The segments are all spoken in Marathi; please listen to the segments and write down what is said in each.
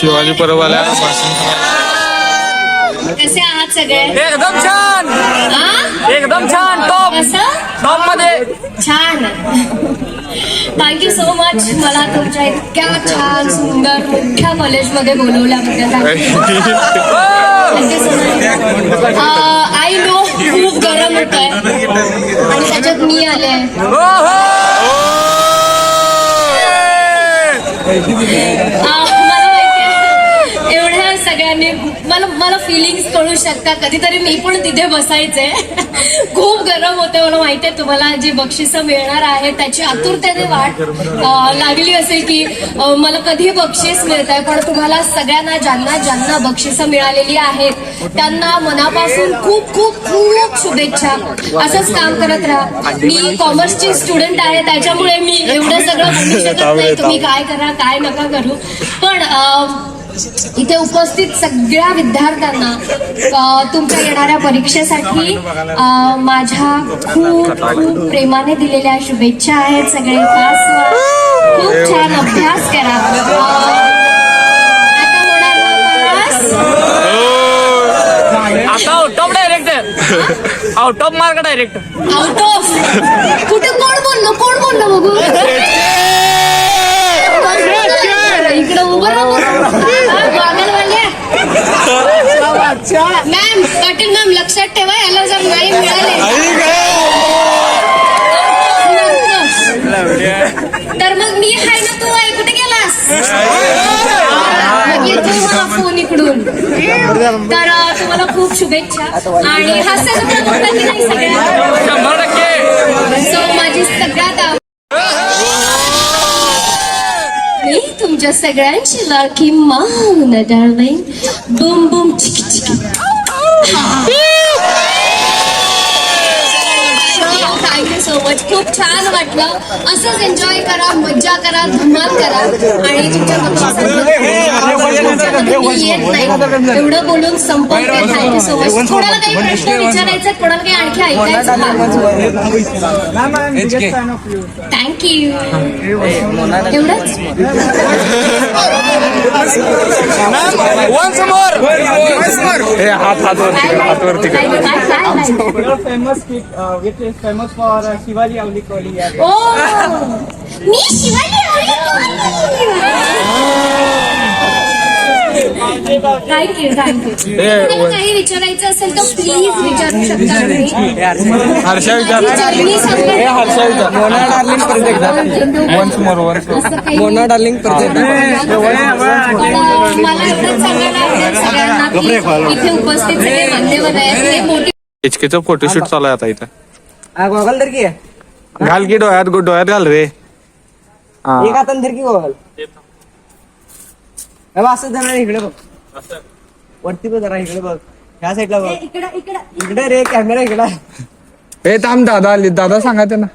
शिवाजी पर्व आल्या. कसे आहात सगळे? एकदम छान, एकदम छान. टॉप टॉप मध्ये छान. थँक्यू सो मच मला तुमच्या इतक्या छान सुंदर मोठ्या कॉलेजमध्ये बोलवल्याबद्दल. Thank you so much. I know खूप गरम होत आहे आणि त्याच्यात मी आले. मला माहिती एवढ्या सगळ्यांनी मला फिलिंग्स कळू शकतात. कधीतरी मी पण तिथे बसायचे. खूप गरम होते. मला माहिती आहे तुम्हाला जी बक्षिसं मिळणार आहे त्याची आतुरतेने वाट लागली असेल की मला कधी बक्षीस मिळत आहे. पण तुम्हाला सगळ्यांना ज्यांना बक्षिसं मिळालेली आहेत त्यांना मनापासून खूप खूप खूप शुभेच्छा. असंच काम करत राहा. मी कॉमर्सची स्टुडंट आहे त्याच्यामुळे मी एवढं सगळं बोलू शकत नाही तुम्ही काय करा काय नका करू. पण इथे उपस्थित सगळ्या विद्यार्थ्यांना तुमच्या येणाऱ्या परीक्षेसाठी माझ्या खूप खूप प्रेमाने दिलेल्या शुभेच्छा आहेत. सगळे पास व्हा, खूप छान अभ्यास करा. आता होणार पास. आता out of direct, out of mark direct. Out of कुठे? कोण बोललो बघू. इकडे उभं मॅम, पाटील मॅम लक्षात ठेवा याला जर नाही मिळाले तर मग मी आहे ना तू आहे कुठे गेलास. येतो मला फोन इकडून. तर तुम्हाला खूप शुभेच्छा आणि हास्याचं पण की नाही सगळ्या. सो माझी सगळ्यात मी तुमच्या सगळ्यांची लाडकी मान darling. Boom boom chiki chiki. Thank you so much. खूप छान वाटलं. असंच एन्जॉय करा, मज्जा करा, धमाल करा आणि तुमच्या येत नाही एवढं बोलून संपवते. Thank you so much. कोणाला काही प्रश्न विचारायचा, कोणाला काही आणखी ऐकायचं. थँक्यू. एवढंच. हातवरती फेमस फॉर शिवाजी आवली कोहली. मी शिवाजी थँक्यू. काही विचारायचं असेल तर प्लीज विचारू शकता तुम्ही. हर्षा विचार. मोना डार्लिंग मला एवढंच सांगायला आवडेल सगळ्यांना की इथे उपस्थित सगळे मान्यवर आहेत. हे मोठी HKचं फोटोशूट चालू आहे आता इथं. गॉगल तर की घाल की डोळ्यात घाल रे. एक हातान धर की गॉगल. असं जाणार इकडे बघ, वरती बघ जरा इकडे बघ, ह्या साईडला बघ. इकडे रे कॅमेरा इकडे. हे थांब दादा आली. दादा सांगा त्यांना.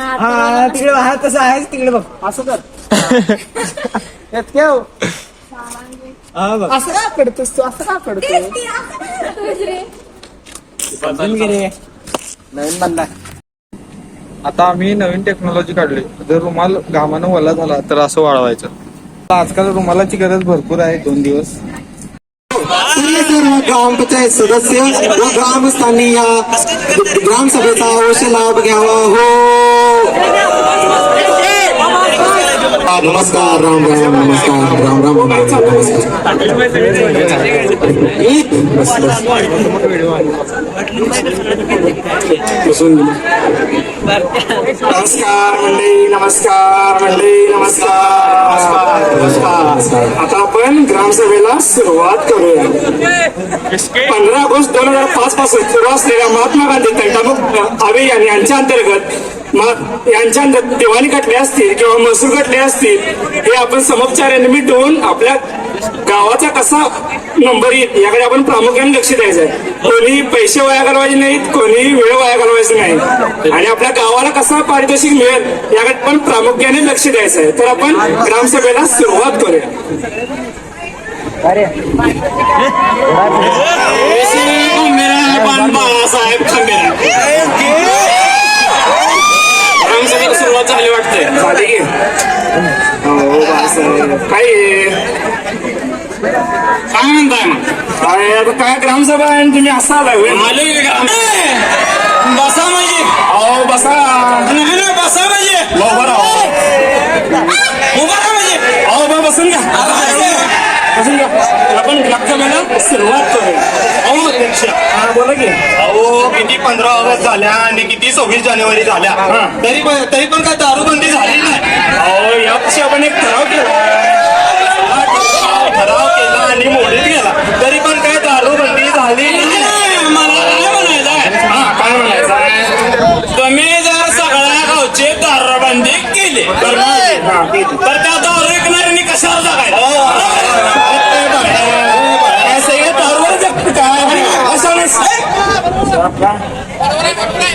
हा तिकडे बाहेर तसं आहेच तिकडे बघ. असं कर. असं का करतोस तू? असं का करतो? नवीन बांधा. आता आम्ही नवीन टेक्नॉलॉजी काढली. जर रुमाल घामानं ओला झाला तर असं वाळवायचं. आजकाल रुमालाची गरज भरपूर आहे. 2 दिवस सर्व ग्रामपंचायत सदस्य व ग्रामस्थांनी या ग्रामसभेचा अवश्य लाभ घ्यावा. हो नमस्कार. राम राम. नमस्कार. राम राम. नमस्कार. नमस्कार मंडळी. नमस्कार मंडळी. नमस्कार. आता आपण ग्रामसभेला सुरुवात करूया. 15 ऑगस्ट 2005 पासून सुरू असलेल्या महात्मा गांधी तंटामुक्त अभियान यांच्या अंतर्गत यांच्या दिवाणी खटले असतील किंवा महसूल खटले असतील हे आपण समोपचाराने मिटवून आपल्या गावाचा कसा नंबर येईल याकडे आपण प्रामुख्याने लक्ष द्यायचं. कोणी पैसे वाया घालवायचे नाहीत, कोणी वेळ वाया घालवायचं नाही आणि आपल्या गावाला कसा पारितोषिक मिळेल याकडे पण प्रामुख्याने लक्ष द्यायचं आहे. तर आपण ग्रामसभेला सुरुवात करूया. बाळासाहेब खांबेकर. ग्रामसभेला सुरुवात झाली वाटतंय. झाली की काय काय म्हणताय मग काय आता काय ग्रामसभा आहे आणि तुम्ही असा आलाय होय? बसा म्हणजे अहो बसा नाही ना बसा म्हणजे उभा राहा उभा राहा म्हणजे अहो बा बसून घ्या बसून घ्या आपण ग्रामसभेला सुरुवात करूया अहो अध्यक्ष हा बोला की अहो किती 15 ऑगस्ट झाल्या आणि किती 26 जानेवारी झाल्या तरी पण काय दारूबंदी झाली नाही. अहो यावर्षी आपण एक ठराव केला आणि मोडीत गेला तरी पण काय दारूबंदी झाली नाही. मला काय म्हणायचं हा काय म्हणायचं आहे? तुम्ही जर सगळ्या गावचे दारूबंदी केली तर त्या दारू विकणाऱ्यांनी कशावर जगायला काय सगळे दारूवर जगत काय असं नाही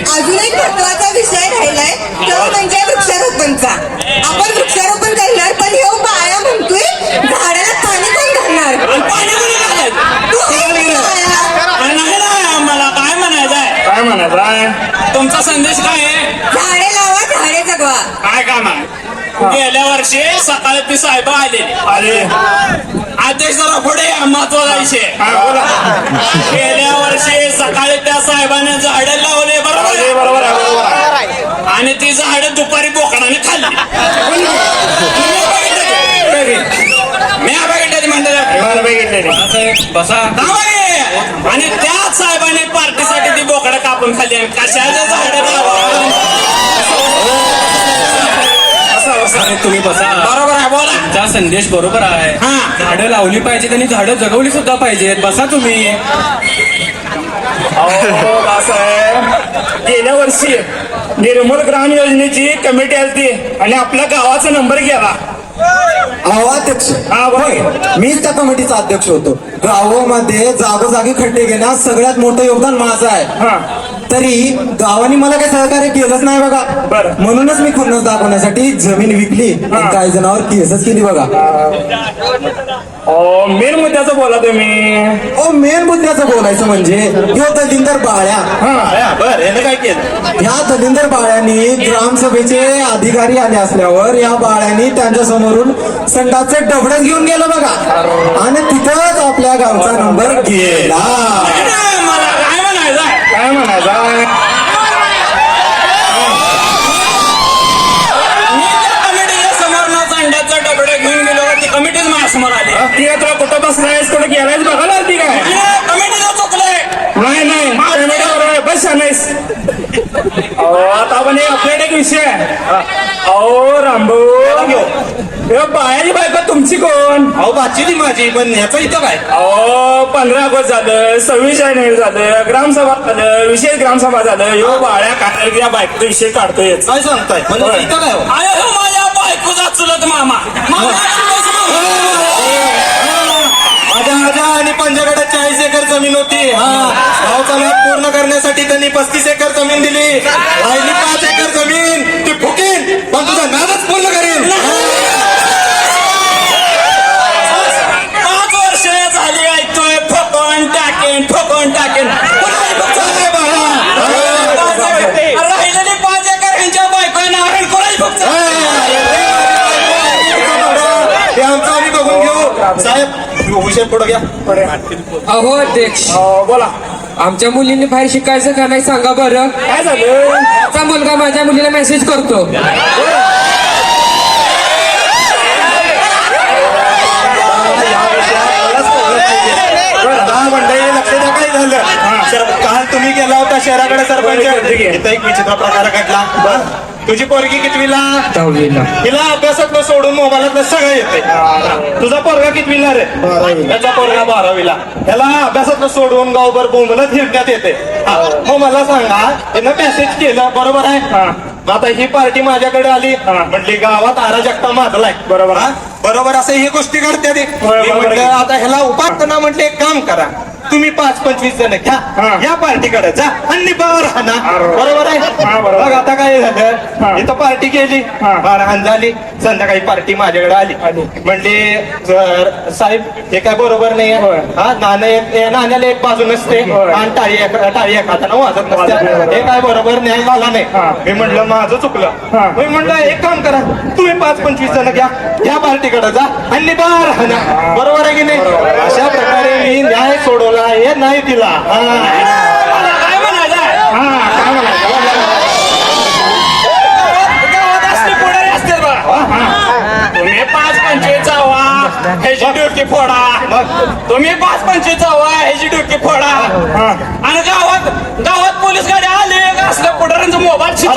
अजून एक महत्वाचा विषय राहिलाय तो म्हणजे वृक्षारोपणचा. आपण वृक्षारोपण करणार पण हे बाया म्हणतोय झाडाला पाणी कोण घालणार? पाणी कोणी घालायचं? तू ऐक ना बाया. नाही ना मला काय म्हणायचं आहे काय म्हणायचं आहे? तुमचा संदेश काय आहे झाडे लावा झाडे जगवा. काय काम आहे गेल्या वर्षी सकाळी ती साहेब आलेली अरे अध्यक्ष जरा पुढे या, महत्वाचा विषय हा बोला गेल्या वर्षी सकाळी त्या साहेबाने झाडं लावले बरोबर अरे आहे? बरोबर आहे बरोबर आहे आणि ती झाडं दुपारी बोकडाने खाल्ली मी बघितलं म्हणतात मला बघितले बसा आणि त्याच साहेबांनी पार्टीसाठी ती बोकडं कापून खाल्ली आणि कशाचं झाड तुम्ही बसा. बरोबर आहे बोला तुमचा संदेश बरोबर आहे. हा. झाडं लावली पाहिजेत आणि झाडं जगवली सुद्धा पाहिजेत. बसा तुम्ही. असं आहे गेल्या वर्षी निर्मल ग्राम योजनेची कमिटी आली आणि आपल्या गावाचा नंबर गेला अध्यक्ष हा बरोबर मीच त्या कमिटीचा अध्यक्ष होतो. गावामध्ये जागोजागी खड्डे घेण्यात सगळ्यात मोठं योगदान माझं आहे. हा तरी गावाने मला काही सहकार्य केलंच नाही बघा. बरं. म्हणूनच मी खुन्नस दाखवण्यासाठी जमीन विकली आणि काही जणांवर केसच केली बघा. मेन मुद्द्याचं बोला तुम्ही मेन मुद्द्याचं बोलायचं म्हणजे ह्यो दलिंदर बाळ्या बर यानं काय केलं ह्या दलिंदर बाळ्यांनी ग्रामसभेचे अधिकारी आले असल्यावर या बाळ्यांनी त्यांच्या समोरून संडासचे डबडच घेऊन गेलं बघा आणि तिथंच आपल्या गावचा नंबर गेला. मला काय म्हणायचं आहे काय म्हणायचं आहे? मी त्या कमिटीच्या समोर न संडाचं डबडं घेऊन गेलो ती कमिटीच माझ्यासमोर आली ती आता कुठं बसलायस कुठं गेलायस बघायला ती काय कमिटीला चुकलंय नाही नाही पेमेंट बरोबर आहे बस नाहीस आता आपण एक अपडेट एक विषय आहे. अहो रामभाऊ हे बायाची बायको तुमची कोण? अहो बाची माझी पण ह्याचं इथं काय अहो 15 ऑगस्ट झालं 26 जानेवारी झालं ग्रामसभा झालं विशेष ग्रामसभा झालं यो बाळ्या काढल्या बायकोचा विषय काढतोय काय सांगताय पण होय. इथं काय हो? अरे हो माझ्या बायकोचा चुलत मामा माझ्या आणि पंजाकडे 40 एकर जमीन होती. गावचा लाभ पूर्ण करण्यासाठी त्यांनी 35 एकर जमीन दिली. राहिली 5 एकर जमीन ती फुकीन पण तुझा नादच पूर्ण करेन. 5 वर्ष झाली ऐकतोय फकवून टाकेन राहिलेली 5 एकर ह्यांच्या बायको नारायण कोणाची फक्त ते आमचं आम्ही बघून घेऊ. साहेब विषय पुढे घ्या. अहो अध्यक्ष बोला आमच्या मुलींनी बाहेर शिकायचं का नाही सांगा बरं. काय झालं आमचा मुलगा माझ्या मुलीला मेसेज करतो. मंडळी लक्ष द्या काय झालं. काल तुम्ही गेला होता शहराकडे सरपंच इथं एक विचित्र प्रकार घडला. तुझी पोरगी कितवीला 10वीला. तिला अभ्यासातलं सोडून मोबाईलातलं सगळं येते. तुझा पोरगा कितवीला रे त्याचा पोरगा 12वीला. त्याला अभ्यासातलं सोडून गावभर बोंबलत हिंडण्यात येते. मग मला सांगा त्यानं मेसेज केलं बरोबर आहे. आता ही पार्टी माझ्याकडे आली म्हटली गावात अराजकता माजलाय बरोबर बरोबर असं ही गोष्टी घडते. बरोबर. म्हटलं आता ह्याला उपासना म्हटले एक काम करा तुम्ही 5-25 जण घ्या या पार्टीकडे जा आणि निभावर हाना बरोबर आहे बघ आता काय झालं इथं पार्टी केली मारहाण झाली संध्याकाळी पार्टी माझ्याकडे आली म्हणली साहेब हे काय बरोबर नाही हा नाण्याला एक बाजू नसते आणि टाळी एक हातानं वाजत नसते हे काय बरोबर न्याय झाला नाही मी म्हणलं माझं चुकलं मी म्हणलं एक काम करा तुम्ही 5-25 जण घ्या पार्टीकडे जा आणि निभार हाना बरोबर आहे की नाही अशा प्रकारे मी न्याय सोडवला हे नाही दिला काय म्हणायचं काय म्हणायचं गावात असले पुढारी असते बा तुम्ही 5-25 जावा ह्याची ड्युटी फोडा तुम्ही 5-25 जावा ह्याची ड्युटी फोडा आणि गावात पोलीस गाडी आली असल्या पुढाऱ्यांचा मोबाईल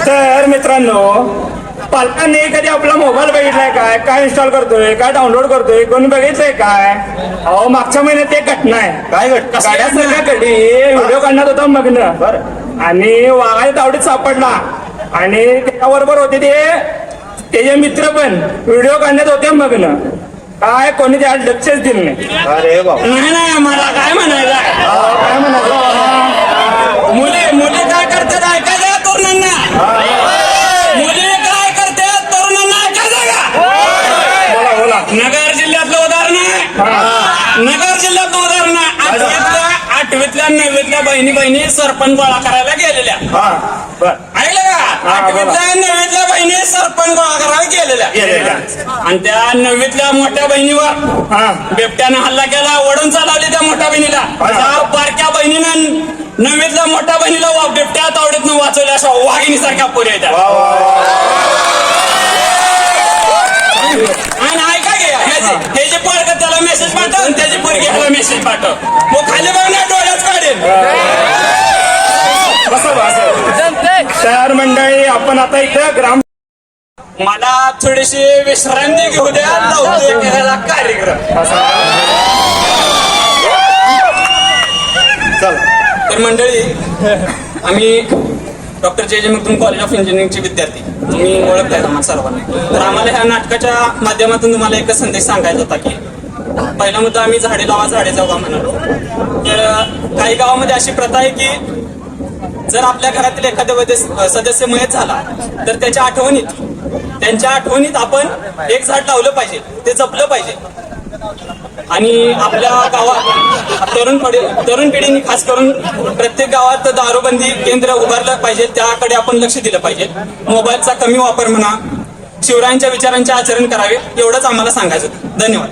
तर मित्रांनो पालकांनी कधी आपला मोबाईल बघितलाय काय इन्स्टॉल करतोय काय डाउनलोड करतोय कोणी बघितलंय काय अहो मागच्या महिन्यात एक घटना आहे काय घटना गाड्या सगळ्या कधी व्हिडिओ काढण्यात होता मग्न आणि वाघाच्या तावडीत सापडला आणि त्याच्याबरोबर होते त्याचे मित्र पण व्हिडिओ काढण्यात होते मग्न काय कोणी त्या लक्षच दिलं नाही अरे बाबा नाही मला काय म्हणायचं काय म्हणाल मुली काय करतात ऐकायचं का तरुणांना मुली काय करतात तरुणांना ऐकायचं का बोला नगर जिल्ह्यातलं उदाहरण आहे नगर जिल्ह्यातलं उदाहरण आहे आठवीतल्या 9वीतल्या बहिणी सरपंच गोळा करायला गेलेल्या ऐकलं का 8वीतल्या 9वीतल्या बहिणी सरपंच गोळा करायला गेलेल्या आणि त्या 9वीतल्या मोठ्या बहिणीवर बिबट्यानं हल्ला केला ओढून चालवली त्या मोठ्या बहिणीला त्या बारक्या बहिणीनं 9वीतल्या मोठ्या बहिणीला बिबट्या तावडीतनं वाचवल्या अशा वाघिणीसारख्या पोरी आहेत आणि ऐका हे जे पोरग त्याला मेसेज पाठव आणि त्याची पोरगी ह्याला मेसेज पाठव मग खाली बघ ना डोळ्याच काढेल तर मंडळी आपण आता इथं ग्राम मला थोडीशी विश्रांती घेऊ द्या लावतो एखाद्याला कार्यक्रम तर मंडळी आम्ही डॉक्टर जे मगदूम कॉलेज ऑफ इंजिनिअरिंगचे विद्यार्थी तुम्ही ओळखताय आम्हाला सर्वांना तर आम्हाला ह्या नाटकाच्या माध्यमातून तुम्हाला एकच संदेश सांगायचा होता की पहिला मुद्दा आम्ही झाडे लावा झाडे जगवा म्हणालो तर काही गावामध्ये अशी प्रथा आहे की जर आपल्या घरातील एखाद्या सदस्य मयत झाला तर त्यांच्या आठवणीत आपण एक झाड लावलं पाहिजे ते जपलं पाहिजे आणि आपल्या गावात तरुण पिढीने खास करून प्रत्येक गावात दारूबंदी केंद्र उभारलं पाहिजे त्याकडे आपण लक्ष दिलं पाहिजे मोबाईलचा कमी वापर म्हणा शिवरायांच्या विचारांचे आचरण करावे एवढंच आम्हाला सांगायचं होतं धन्यवाद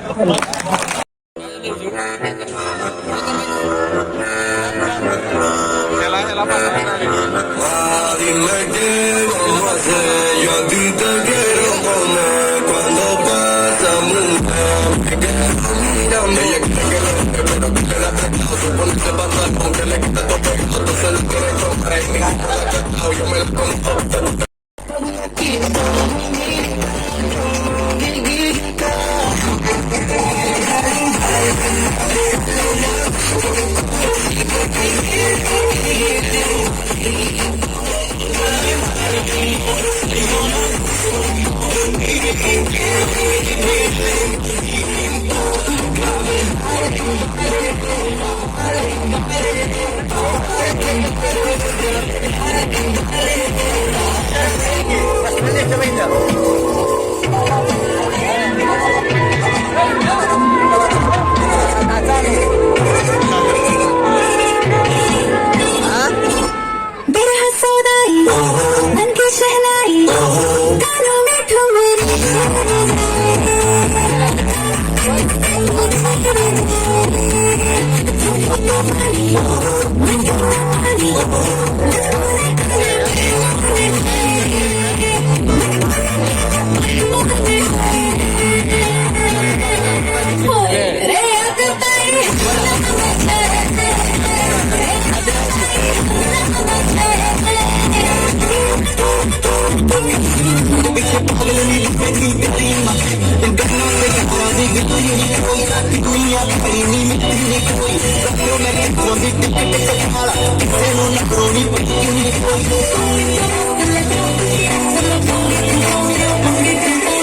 Thank you.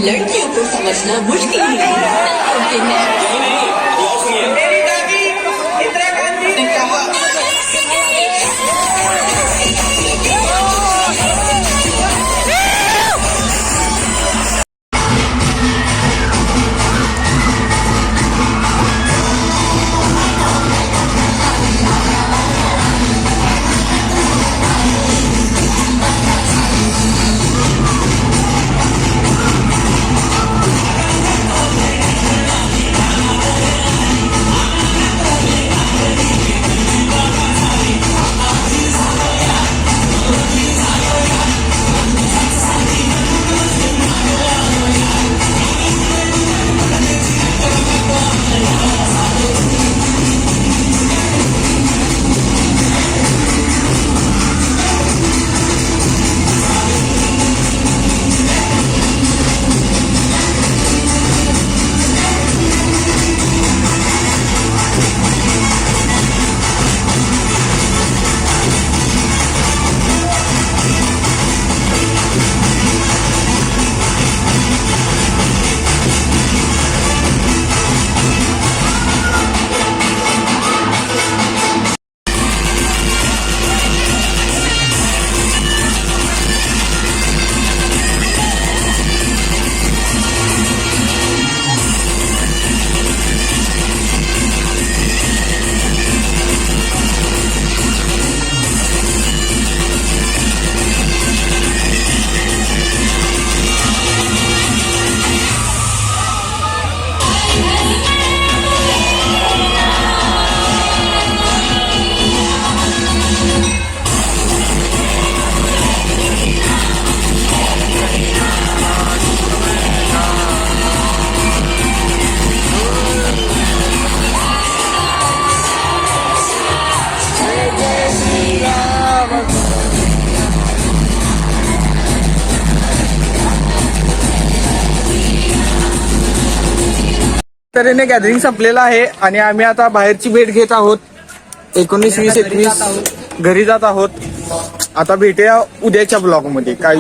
लड़कियों को समझना मुश्किल है क्योंकि मैं तऱ्हेने गॅदरिंग संपलेलं आहे आणि आम्ही आता बाहेरची भेट घेत आहोत. 19, 20, 21 घरी जात आहोत. आता भेटूया उद्याच्या ब्लॉग मध्ये. काय